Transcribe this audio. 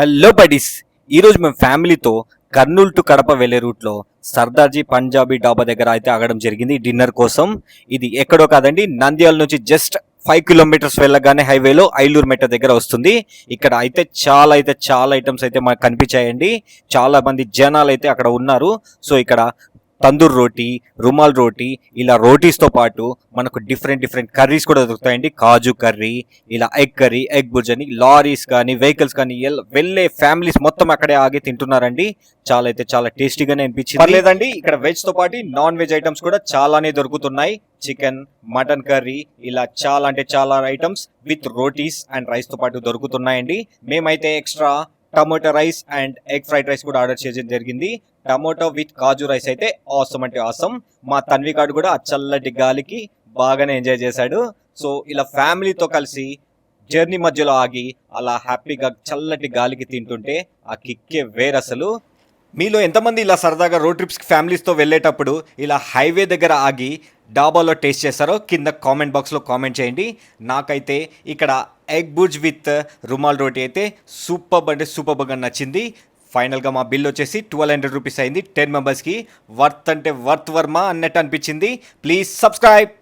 Hello buddies. ఈరోజు మేము ఫ్యామిలీతో కర్నూలు టు కడప వెళ్ళే రూట్లో సర్దార్జీ పంజాబీ డాబా దగ్గర అయితే ఆగడం జరిగింది డిన్నర్ కోసం. ఇది ఎక్కడో కాదండి, నంద్యాల నుంచి జస్ట్ 5 కిలోమీటర్స్ వెళ్ళగానే హైవేలో ఐలూరు మెట్ట దగ్గర వస్తుంది. ఇక్కడ అయితే చాలా ఐటమ్స్ అయితే మనకు కనిపించాయండి. చాలా మంది జనాలు అయితే అక్కడ ఉన్నారు. సో ఇక్కడ తందూర్ రోటీ, రుమాల్ రోటీ, ఇలా రోటీస్తో పాటు మనకు డిఫరెంట్ కర్రీస్ కూడా దొరుకుతాయండి. కాజు కర్రీ, ఇలా ఎగ్ కర్రీ, ఎగ్ బుర్జని, లారీస్ కానీ వెహికల్స్ కానీ వెళ్ళే ఫ్యామిలీస్ మొత్తం అక్కడే ఆగి తింటున్నారండి. చాలా టేస్టీగానే అనిపించింది. పర్లేదండి, ఇక్కడ వెజ్ తో పాటు నాన్ వెజ్ ఐటమ్స్ కూడా చాలానే దొరుకుతున్నాయి. చికెన్, మటన్ కర్రీ, ఇలా చాలా items with rotis and rice తో పాటు దొరుకుతున్నాయండి. మేమైతే extra tomato rice and egg fried rice కూడా ఆర్డర్ చేయడం జరిగింది. టమోటో విత్ కాజు రైస్ అయితే ఆసమ్ అంటే ఆసమ్. మా తన్వికాడు కూడా ఆ చల్లటి గాలికి బాగానే ఎంజాయ్ చేశాడు. సో ఇలా ఫ్యామిలీతో కలిసి జర్నీ మధ్యలో ఆగి అలా హ్యాపీగా చల్లటి గాలికి తింటుంటే ఆ కిక్కే వేరసలు. మీలో ఎంతమంది ఇలా సరదాగా రోడ్ ట్రిప్స్కి ఫ్యామిలీస్తో వెళ్ళేటప్పుడు ఇలా హైవే దగ్గర ఆగి డాబాలో టేస్ట్ చేస్తారో కింద కామెంట్ బాక్స్లో కామెంట్ చేయండి. నాకైతే ఇక్కడ ఎగ్ బుర్జ్ విత్ రుమాల్ రోటీ అయితే సూపర్గా నచ్చింది. ఫైనల్గా మా బిల్ వచ్చేసి 1200 రూపీస్ అయింది. 10 మెంబర్స్కి వర్త్ అంటే వర్త్ వర్మ అన్నట్టు అనిపించింది. Please subscribe.